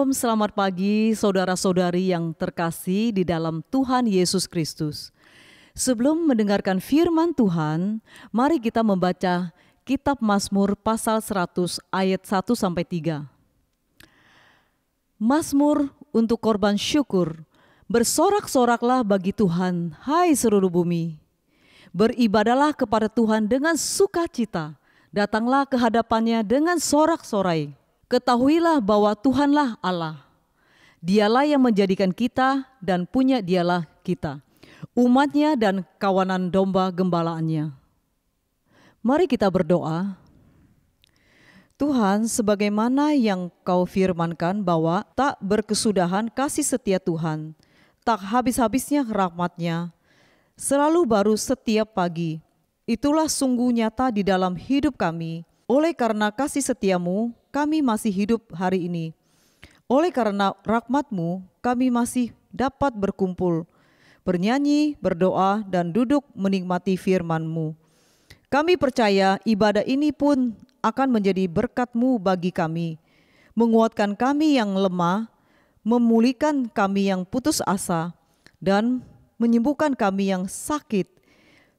Shalom, selamat pagi saudara-saudari yang terkasih di dalam Tuhan Yesus Kristus. Sebelum mendengarkan firman Tuhan, mari kita membaca Kitab Mazmur pasal 100 ayat 1-3. Mazmur untuk korban syukur. Bersorak-soraklah bagi Tuhan, hai seluruh bumi. Beribadalah kepada Tuhan dengan sukacita. Datanglah ke hadapannya dengan sorak-sorai. Ketahuilah bahwa Tuhanlah Allah. Dialah yang menjadikan kita dan punya dialah kita, umatnya dan kawanan domba gembalaannya. Mari kita berdoa. Tuhan, sebagaimana yang Kau firmankan bahwa tak berkesudahan kasih setia Tuhan, tak habis-habisnya rahmat-Nya, selalu baru setiap pagi. Itulah sungguh nyata di dalam hidup kami. Oleh karena kasih setiamu, kami masih hidup hari ini. Oleh karena rahmat-Mu, kami masih dapat berkumpul, bernyanyi, berdoa, dan duduk menikmati firman-Mu. Kami percaya ibadah ini pun akan menjadi berkat-Mu bagi kami, menguatkan kami yang lemah, memulihkan kami yang putus asa, dan menyembuhkan kami yang sakit.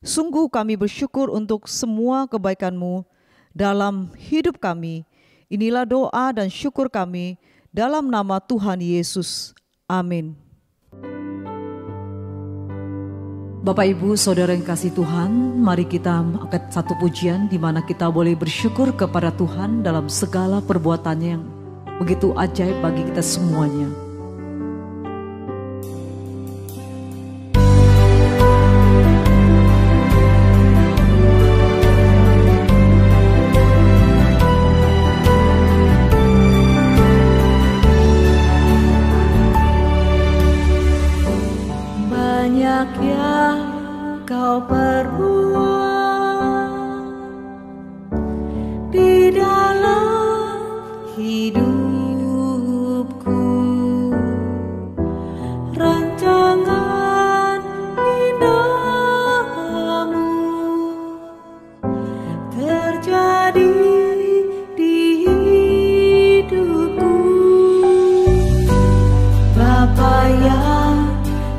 Sungguh kami bersyukur untuk semua kebaikan-Mu dalam hidup kami. Inilah doa dan syukur kami dalam nama Tuhan Yesus. Amin. Bapak Ibu Saudara yang kasih Tuhan, mari kita angkat satu pujian di mana kita boleh bersyukur kepada Tuhan dalam segala perbuatannya yang begitu ajaib bagi kita semuanya. Kau perbuat di dalam hidupku, rancangan indahmu terjadi di hidupku. Bapa yang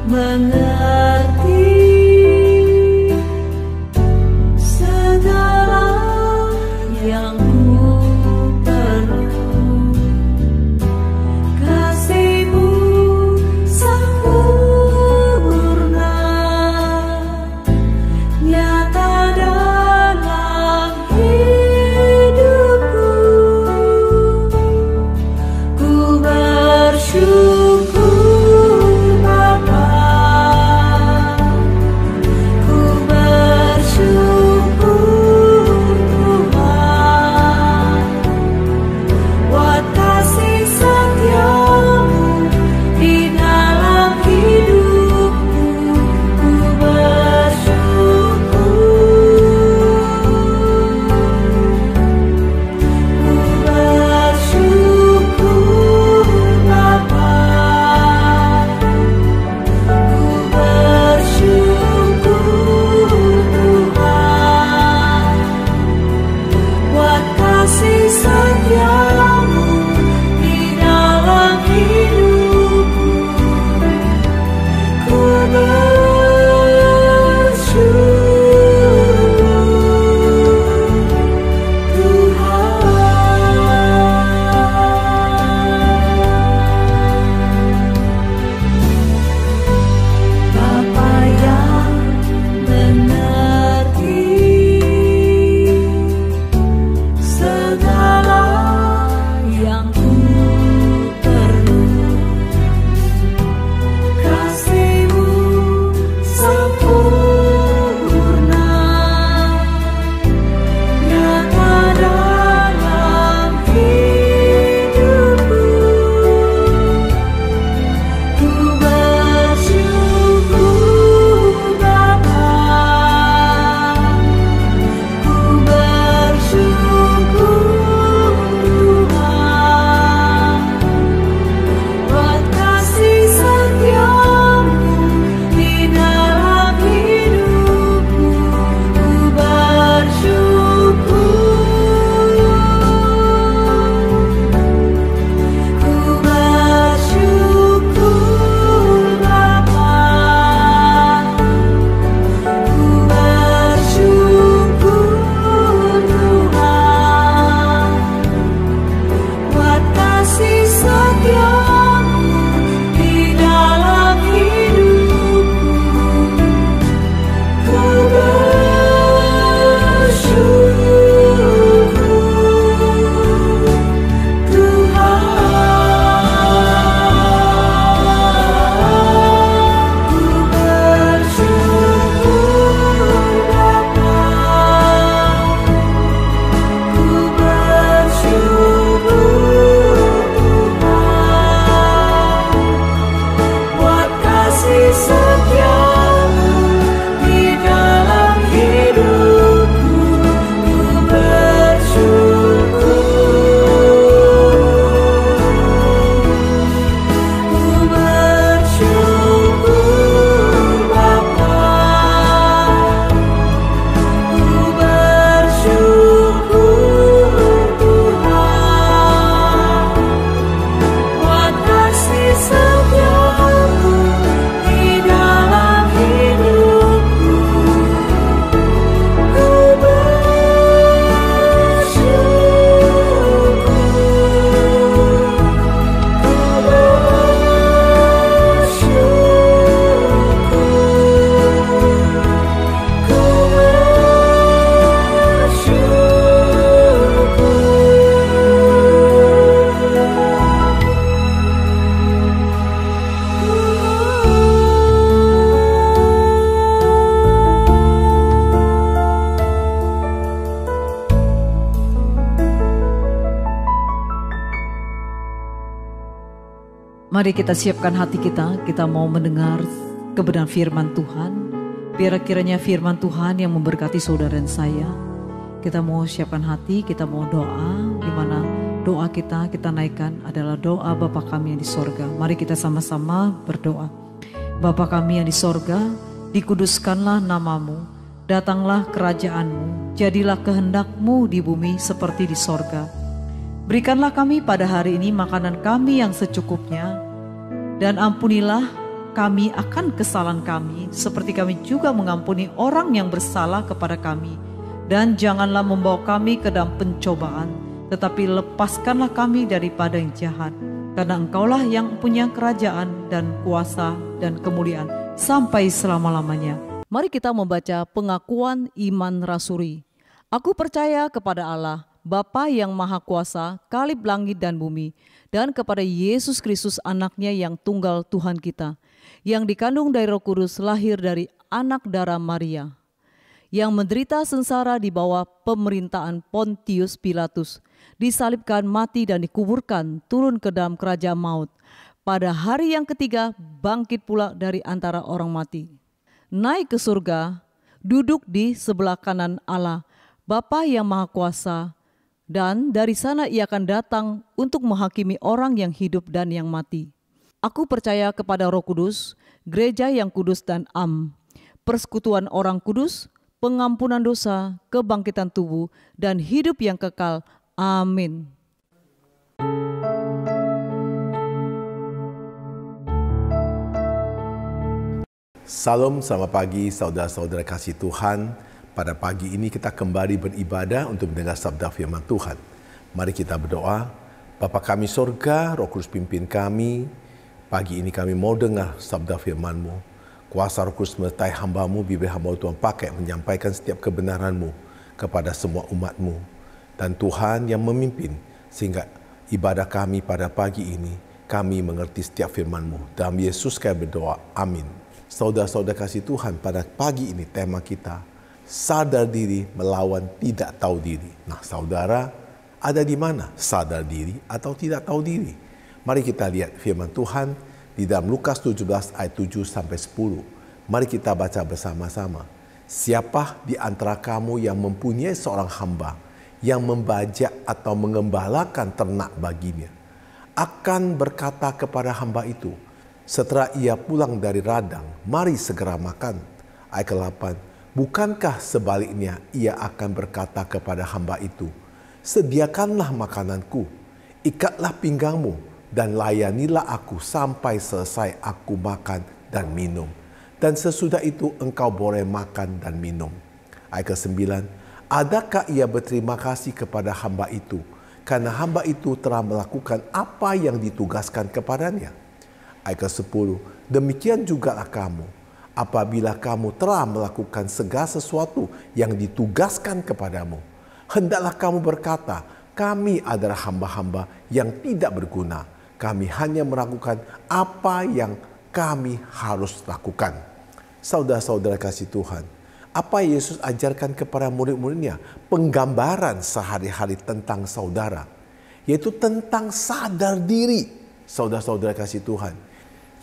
mengerti Mari kita siapkan hati kita mau mendengar kebenaran firman Tuhan. Biar kiranya firman Tuhan yang memberkati saudara dan saya. Kita mau siapkan hati, kita mau doa, di mana doa kita naikkan adalah doa Bapa kami yang di sorga. Mari kita sama-sama berdoa. Bapa kami yang di sorga, dikuduskanlah namamu, datanglah kerajaanmu, jadilah kehendakmu di bumi seperti di sorga. Berikanlah kami pada hari ini makanan kami yang secukupnya, dan ampunilah kami akan kesalahan kami, seperti kami juga mengampuni orang yang bersalah kepada kami. Dan janganlah membawa kami ke dalam pencobaan, tetapi lepaskanlah kami daripada yang jahat. Karena Engkaulah yang punya kerajaan dan kuasa dan kemuliaan sampai selama-lamanya. Mari kita membaca pengakuan iman rasuli. Aku percaya kepada Allah, Bapa yang Maha Kuasa, Kalib langit dan bumi, dan kepada Yesus Kristus anaknya yang tunggal Tuhan kita, yang dikandung dari Roh Kudus, lahir dari anak darah Maria, yang menderita sengsara di bawah pemerintahan Pontius Pilatus, disalibkan, mati dan dikuburkan, turun ke dalam kerajaan maut. Pada hari yang ketiga bangkit pula dari antara orang mati, naik ke surga, duduk di sebelah kanan Allah, Bapa yang Maha Kuasa, dan dari sana ia akan datang untuk menghakimi orang yang hidup dan yang mati. Aku percaya kepada Roh Kudus, gereja yang kudus dan persekutuan orang kudus, pengampunan dosa, kebangkitan tubuh, dan hidup yang kekal. Amin. Salam, selamat pagi saudara-saudara kasih Tuhan. Pada pagi ini kita kembali beribadah untuk mendengar sabda firman Tuhan. Mari kita berdoa. Bapa kami sorga, Roh Kudus pimpin kami. Pagi ini kami mau dengar sabda firman-Mu. Kuasa Roh Kudus menyertai hamba-Mu, bibir hamba Tuhan pakai menyampaikan setiap kebenaran-Mu kepada semua umat-Mu. Dan Tuhan yang memimpin sehingga ibadah kami pada pagi ini, kami mengerti setiap firman-Mu. Dalam Yesus kami berdoa, amin. Saudara-saudara kasih Tuhan, pada pagi ini tema kita, sadar diri melawan tidak tahu diri. Nah, saudara ada di mana? Sadar diri atau tidak tahu diri? Mari kita lihat firman Tuhan di dalam Lukas 17 ayat 7 sampai 10. Mari kita baca bersama-sama. Siapa di antara kamu yang mempunyai seorang hamba yang membajak atau mengembalakan ternak baginya, akan berkata kepada hamba itu setelah ia pulang dari ladang, mari segera makan. Ayat ke-8. Bukankah sebaliknya ia akan berkata kepada hamba itu, sediakanlah makananku, ikatlah pinggangmu, dan layanilah aku sampai selesai aku makan dan minum. Dan sesudah itu engkau boleh makan dan minum. Ayat ke-9. Adakah ia berterima kasih kepada hamba itu, karena hamba itu telah melakukan apa yang ditugaskan kepadanya? Ayat ke-10. Demikian jugalah kamu. Apabila kamu telah melakukan segala sesuatu yang ditugaskan kepadamu, hendaklah kamu berkata, kami adalah hamba-hamba yang tidak berguna. Kami hanya melakukan apa yang kami harus lakukan. Saudara-saudara kasih Tuhan, apa Yesus ajarkan kepada murid-muridnya? Penggambaran sehari-hari tentang saudara, yaitu tentang sadar diri. Saudara-saudara kasih Tuhan,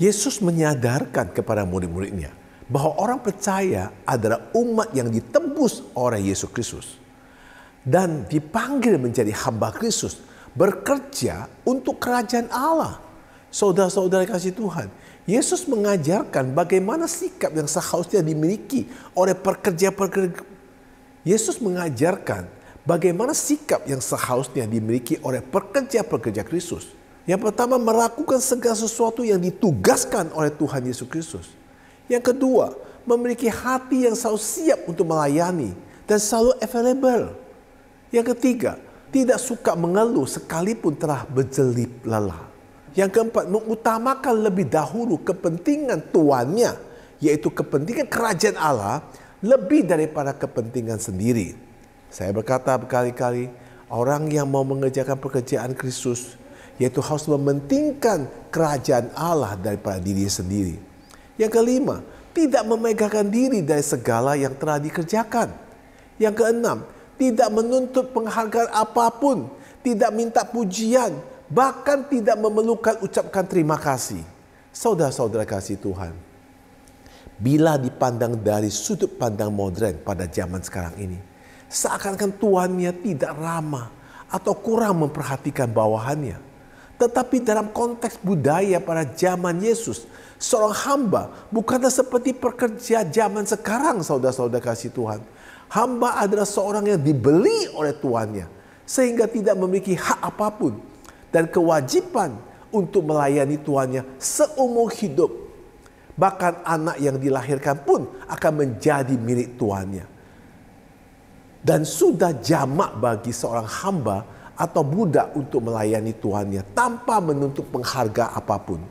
Yesus menyadarkan kepada murid-muridnya bahwa orang percaya adalah umat yang ditebus oleh Yesus Kristus dan dipanggil menjadi hamba Kristus, bekerja untuk kerajaan Allah. Saudara-saudara kasih Tuhan, Yesus mengajarkan bagaimana sikap yang seharusnya dimiliki oleh pekerja-pekerja. Yesus mengajarkan bagaimana sikap yang seharusnya dimiliki oleh pekerja-pekerja Kristus. Yang pertama, melakukan segala sesuatu yang ditugaskan oleh Tuhan Yesus Kristus. Yang kedua, memiliki hati yang selalu siap untuk melayani dan selalu available. Yang ketiga, tidak suka mengeluh sekalipun telah berjelip lelah. Yang keempat, mengutamakan lebih dahulu kepentingan tuannya, yaitu kepentingan kerajaan Allah, lebih daripada kepentingan sendiri. Saya berkata berkali-kali, orang yang mau mengerjakan pekerjaan Kristus, yaitu harus mementingkan kerajaan Allah daripada diri sendiri. Yang kelima, tidak memegahkan diri dari segala yang telah dikerjakan. Yang keenam, tidak menuntut penghargaan apapun, tidak minta pujian, bahkan tidak memerlukan ucapkan terima kasih. Saudara-saudara kasih Tuhan, bila dipandang dari sudut pandang modern pada zaman sekarang ini, seakan-akan tuannya tidak ramah atau kurang memperhatikan bawahannya. Tetapi dalam konteks budaya pada zaman Yesus, seorang hamba bukanlah seperti pekerja zaman sekarang, saudara-saudara kasih Tuhan. Hamba adalah seorang yang dibeli oleh tuannya, sehingga tidak memiliki hak apapun dan kewajiban untuk melayani tuannya seumur hidup. Bahkan anak yang dilahirkan pun akan menjadi milik tuannya. Dan sudah jamak bagi seorang hamba atau budak untuk melayani tuannya tanpa menuntut penghargaan apapun.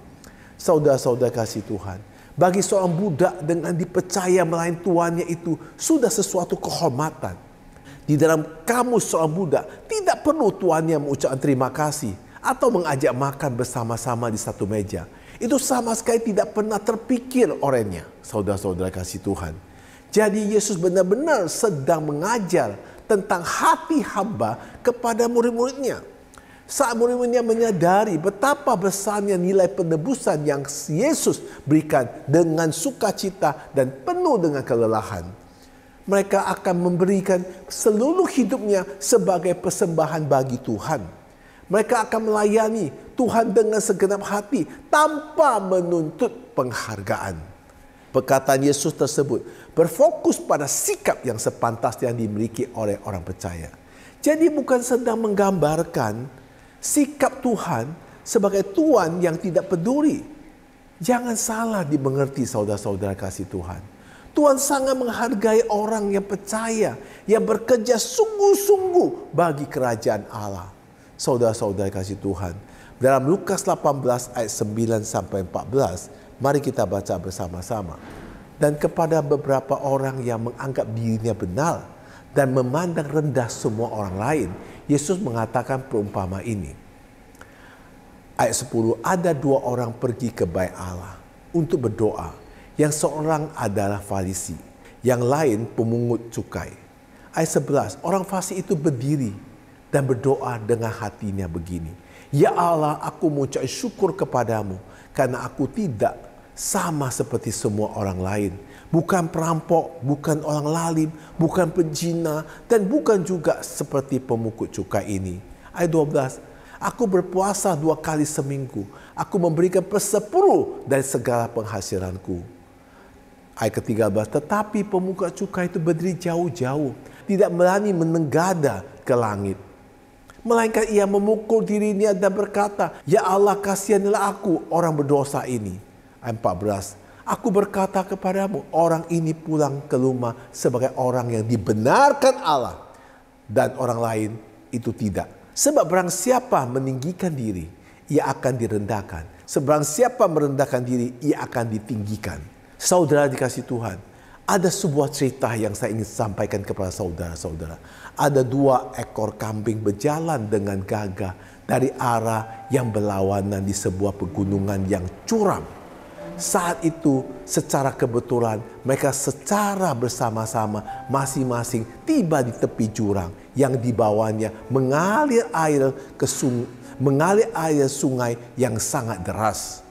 Saudara-saudara kasih Tuhan, bagi seorang budak dengan dipercaya melayani tuannya itu sudah sesuatu kehormatan. Di dalam kamus seorang budak tidak perlu tuannya mengucapkan terima kasih atau mengajak makan bersama-sama di satu meja. Itu sama sekali tidak pernah terpikir olehnya, saudara-saudara kasih Tuhan. Jadi Yesus benar-benar sedang mengajar tentang hati hamba kepada murid-muridnya. Saat murid-muridnya menyadari betapa besarnya nilai penebusan yang Yesus berikan dengan sukacita dan penuh dengan kelelahan, mereka akan memberikan seluruh hidupnya sebagai persembahan bagi Tuhan. Mereka akan melayani Tuhan dengan segenap hati tanpa menuntut penghargaan. Perkataan Yesus tersebut berfokus pada sikap yang sepantasnya dimiliki oleh orang percaya. Jadi bukan sedang menggambarkan sikap Tuhan sebagai Tuhan yang tidak peduli. Jangan salah dimengerti, saudara-saudara kasih Tuhan. Tuhan sangat menghargai orang yang percaya, yang bekerja sungguh-sungguh bagi kerajaan Allah. Saudara-saudara kasih Tuhan, dalam Lukas 18 ayat 9 sampai 14, mari kita baca bersama-sama. Dan kepada beberapa orang yang menganggap dirinya benar dan memandang rendah semua orang lain, Yesus mengatakan perumpamaan ini. Ayat 10, ada dua orang pergi ke bait Allah untuk berdoa. Yang seorang adalah Farisi, yang lain pemungut cukai. Ayat 11, orang Farisi itu berdiri dan berdoa dengan hatinya begini. Ya Allah, aku mengucap syukur kepadamu karena aku tidak sama seperti semua orang lain. Bukan perampok, bukan orang lalim, bukan penzina, dan bukan juga seperti pemungut cukai ini. Ayat 12, aku berpuasa 2 kali seminggu. Aku memberikan 1/10 dari segala penghasilanku. Ayat ke-13, tetapi pemungut cukai itu berdiri jauh-jauh, tidak berani menenggada ke langit. Melainkan ia memukul dirinya dan berkata, ya Allah, kasihanilah aku orang berdosa ini. Ayat 14, aku berkata kepadamu, orang ini pulang ke rumah sebagai orang yang dibenarkan Allah, dan orang lain itu tidak. Sebab barang siapa meninggikan diri, ia akan direndahkan. Sebarang siapa merendahkan diri, ia akan ditinggikan. Saudara dikasih Tuhan, ada sebuah cerita yang saya ingin sampaikan kepada saudara-saudara. Ada 2 ekor kambing berjalan dengan gagah dari arah yang berlawanan di sebuah pegunungan yang curam. Saat itu secara kebetulan mereka secara bersama-sama masing-masing tiba di tepi jurang yang di bawahnya mengalir air sungai yang sangat deras.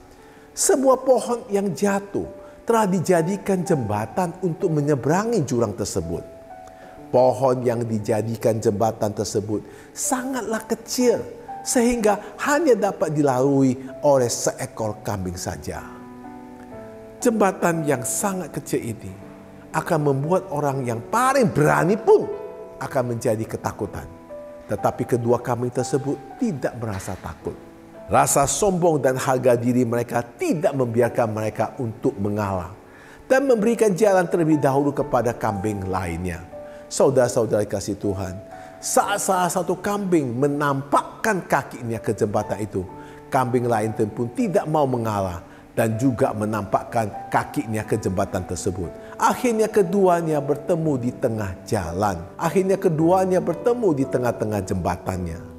Sebuah pohon yang jatuh telah dijadikan jembatan untuk menyeberangi jurang tersebut. Pohon yang dijadikan jembatan tersebut sangatlah kecil sehingga hanya dapat dilalui oleh seekor kambing saja. Jembatan yang sangat kecil ini akan membuat orang yang paling berani pun akan menjadi ketakutan. Tetapi kedua kambing tersebut tidak merasa takut. Rasa sombong dan harga diri mereka tidak membiarkan mereka untuk mengalah dan memberikan jalan terlebih dahulu kepada kambing lainnya. Saudara-saudara kasih Tuhan, saat salah satu kambing menampakkan kakinya ke jembatan itu, kambing lain pun tidak mau mengalah dan juga menampakkan kakinya ke jembatan tersebut. Akhirnya keduanya bertemu di tengah jalan. Akhirnya keduanya bertemu di tengah-tengah jembatannya.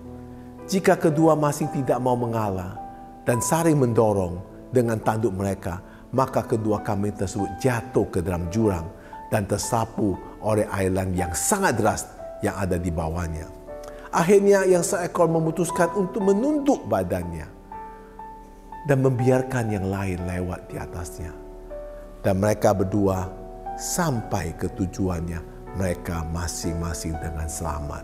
Jika kedua masing tidak mau mengalah dan saling mendorong dengan tanduk mereka, maka kedua kambing tersebut jatuh ke dalam jurang dan tersapu oleh airan yang sangat deras yang ada di bawahnya. Akhirnya yang seekor memutuskan untuk menunduk badannya dan membiarkan yang lain lewat di atasnya. Dan mereka berdua sampai ke tujuannya, mereka masing-masing dengan selamat.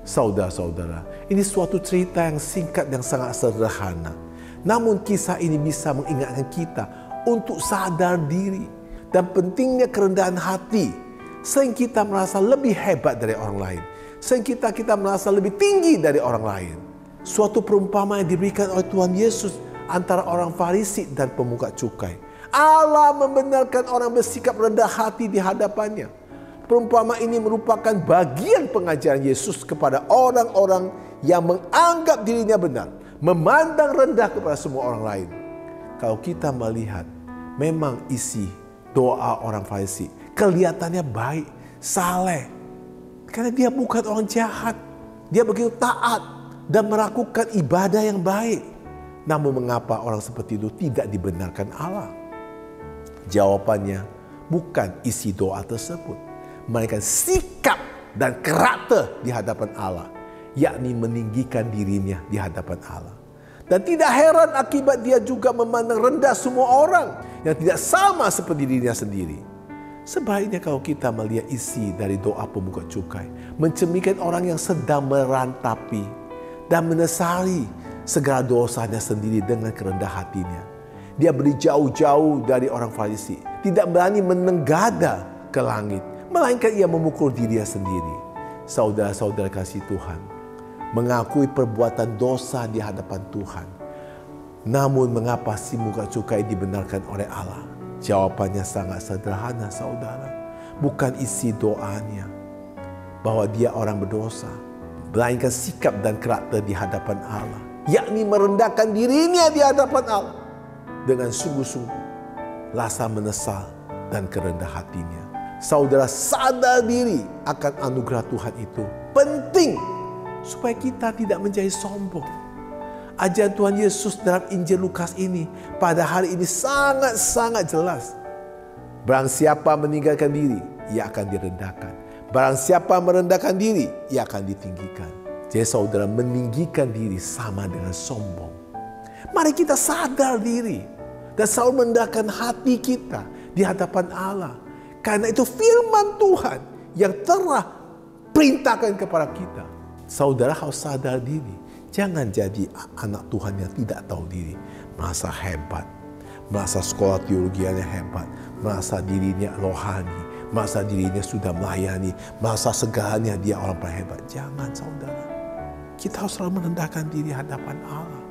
Saudara-saudara, ini suatu cerita yang singkat yang sangat sederhana. Namun kisah ini bisa mengingatkan kita untuk sadar diri dan pentingnya kerendahan hati. Sehingga kita merasa lebih hebat dari orang lain. Sehingga kita merasa lebih tinggi dari orang lain. Suatu perumpamaan yang diberikan oleh Tuhan Yesus antara orang Farisi dan pemungut cukai. Allah membenarkan orang bersikap rendah hati di hadapannya. Perumpamaan ini merupakan bagian pengajaran Yesus kepada orang-orang yang menganggap dirinya benar, memandang rendah kepada semua orang lain. Kalau kita melihat, memang isi doa orang Farisi kelihatannya baik, saleh. Karena dia bukan orang jahat. Dia begitu taat dan melakukan ibadah yang baik. Namun mengapa orang seperti itu tidak dibenarkan Allah? Jawabannya bukan isi doa tersebut, melainkan sikap dan karakter di hadapan Allah, yakni meninggikan dirinya di hadapan Allah. Dan tidak heran akibat dia juga memandang rendah semua orang yang tidak sama seperti dirinya sendiri. Sebaiknya kalau kita melihat isi dari doa pemungut cukai, mencerminkan orang yang sedang merantapi dan menyesali segala dosanya sendiri dengan kerendah hatinya. Dia beri jauh-jauh dari orang Farisi, tidak berani menenggada ke langit, melainkan ia memukul dirinya sendiri. Saudara-saudara kasih Tuhan, mengakui perbuatan dosa di hadapan Tuhan. Namun mengapa si pemungut cukai dibenarkan oleh Allah? Jawabannya sangat sederhana, saudara. Bukan isi doanya bahwa dia orang berdosa, melainkan sikap dan karakter di hadapan Allah, yakni merendahkan dirinya di hadapan Allah dengan sungguh-sungguh, rasa menyesal dan kerendah hatinya. Saudara sadar diri akan anugerah Tuhan itu penting supaya kita tidak menjadi sombong. Ajaran Tuhan Yesus dalam Injil Lukas ini pada hari ini sangat-sangat jelas. Barang siapa meninggalkan diri, ia akan direndahkan. Barang siapa merendahkan diri, ia akan ditinggikan. Jadi saudara, meninggikan diri sama dengan sombong. Mari kita sadar diri dan selalu merendahkan hati kita di hadapan Allah. Karena itu firman Tuhan yang telah perintahkan kepada kita. Saudara harus sadar diri. Jangan jadi anak Tuhan yang tidak tahu diri. Merasa hebat. Merasa sekolah teologianya hebat. Merasa dirinya rohani. Merasa dirinya sudah melayani. Merasa segalanya dia orang paling hebat. Jangan saudara. Kita harus selalu merendahkan diri hadapan Allah.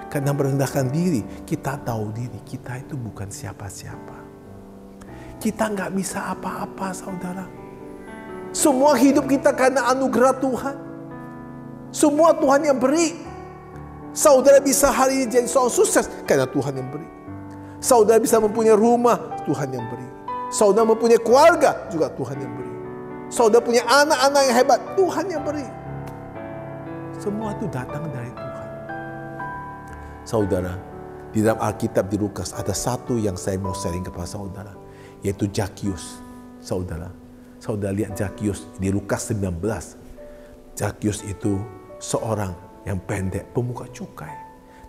Karena merendahkan diri, kita tahu diri. Kita itu bukan siapa-siapa. Kita nggak bisa apa-apa saudara. Semua hidup kita karena anugerah Tuhan. Semua Tuhan yang beri. Saudara bisa hari ini jadi seorang sukses karena Tuhan yang beri. Saudara bisa mempunyai rumah, Tuhan yang beri. Saudara mempunyai keluarga, juga Tuhan yang beri. Saudara punya anak-anak yang hebat, Tuhan yang beri. Semua itu datang dari Tuhan. Saudara, di dalam Alkitab di Lukas ada satu yang saya mau sharing kepada saudara, yaitu Zakius. Saudara lihat Zakius di Lukas 19. Zakius itu seorang yang pendek, pemungut cukai.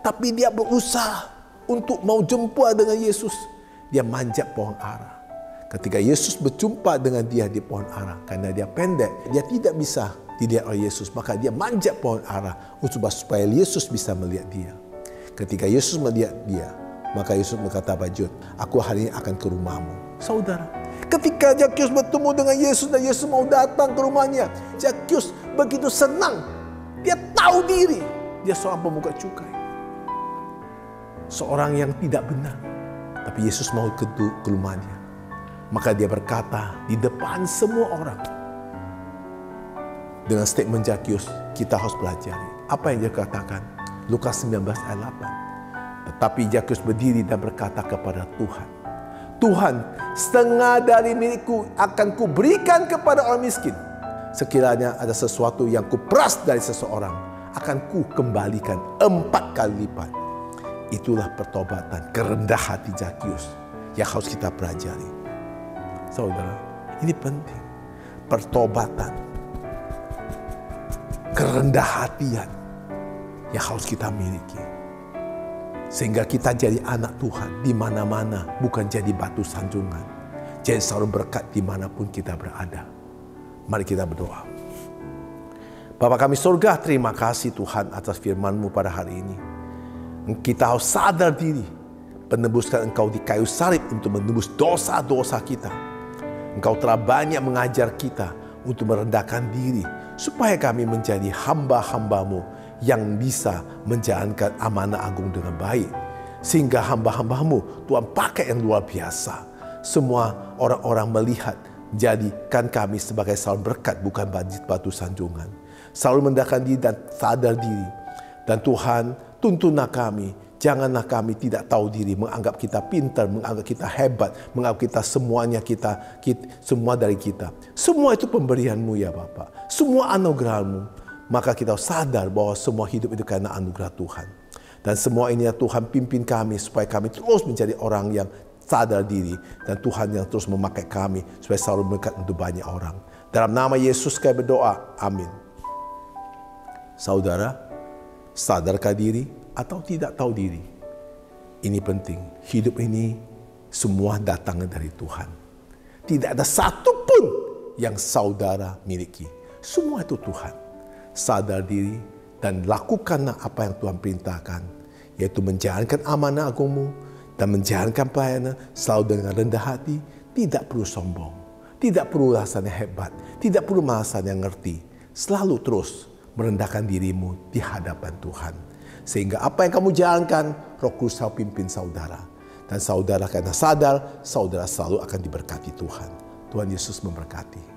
Tapi dia berusaha untuk mau jumpa dengan Yesus. Dia manjat pohon ara. Ketika Yesus berjumpa dengan dia di pohon ara, karena dia pendek, dia tidak bisa dilihat oleh Yesus. Maka dia manjat pohon ara supaya Yesus bisa melihat dia. Ketika Yesus melihat dia, maka Yesus berkata, "Bajut, aku hari ini akan ke rumahmu." Saudara, ketika Zakius bertemu dengan Yesus dan Yesus mau datang ke rumahnya, Zakius begitu senang. Dia tahu diri, dia seorang pemungut cukai. Seorang yang tidak benar. Tapi Yesus mau ke rumahnya. Maka dia berkata di depan semua orang. Dengan statement Zakius, kita harus pelajari. Apa yang dia katakan? Lukas 19 ayat 8. Tetapi Zakius berdiri dan berkata kepada Tuhan, "Tuhan, setengah dari milikku akan kuberikan kepada orang miskin. Sekiranya ada sesuatu yang kuperas dari seseorang, akan ku kembalikan 4 kali lipat." Itulah pertobatan, kerendah hati Zakius yang harus kita pelajari. Saudara, ini penting. Pertobatan kerendah hatian yang harus kita miliki. Sehingga kita jadi anak Tuhan di mana-mana, bukan jadi batu sanjungan. Jadi selalu berkat dimanapun kita berada. Mari kita berdoa. Bapa kami surga, terima kasih Tuhan atas firman-Mu pada hari ini. Kita harus sadar diri, penebuskan Engkau di kayu salib untuk menebus dosa-dosa kita. Engkau telah banyak mengajar kita untuk merendahkan diri, supaya kami menjadi hamba-hamba-Mu yang bisa menjalankan amanah agung dengan baik. Sehingga hamba-hamba-Mu Tuhan pakai yang luar biasa. Semua orang-orang melihat, jadikan kami sebagai saluran berkat, bukan batu sanjungan. Selalu mendekatkan diri dan sadar diri. Dan Tuhan, tuntunlah kami, janganlah kami tidak tahu diri, menganggap kita pintar, menganggap kita hebat, menganggap kita semuanya semua dari kita. Semua itu pemberian-Mu ya Bapa. Semua anugerah-Mu. Maka kita sadar bahwa semua hidup itu karena anugerah Tuhan. Dan semua ini ya Tuhan, pimpin kami supaya kami terus menjadi orang yang sadar diri. Dan Tuhan yang terus memakai kami supaya selalu berkat untuk banyak orang. Dalam nama Yesus kami berdoa. Amin. Saudara, sadarkah diri atau tidak tahu diri? Ini penting. Hidup ini semua datangnya dari Tuhan. Tidak ada satupun yang saudara miliki. Semua itu Tuhan. Sadar diri dan lakukanlah apa yang Tuhan perintahkan, yaitu menjalankan amanah agung-Mu dan menjalankan pelayanan selalu dengan rendah hati, tidak perlu sombong, tidak perlu rasanya hebat, tidak perlu rasanya ngerti. Selalu terus merendahkan dirimu di hadapan Tuhan. Sehingga apa yang kamu jalankan, Roh Kudus selalu pimpin saudara. Dan saudara karena sadar, saudara selalu akan diberkati Tuhan. Tuhan Yesus memberkati.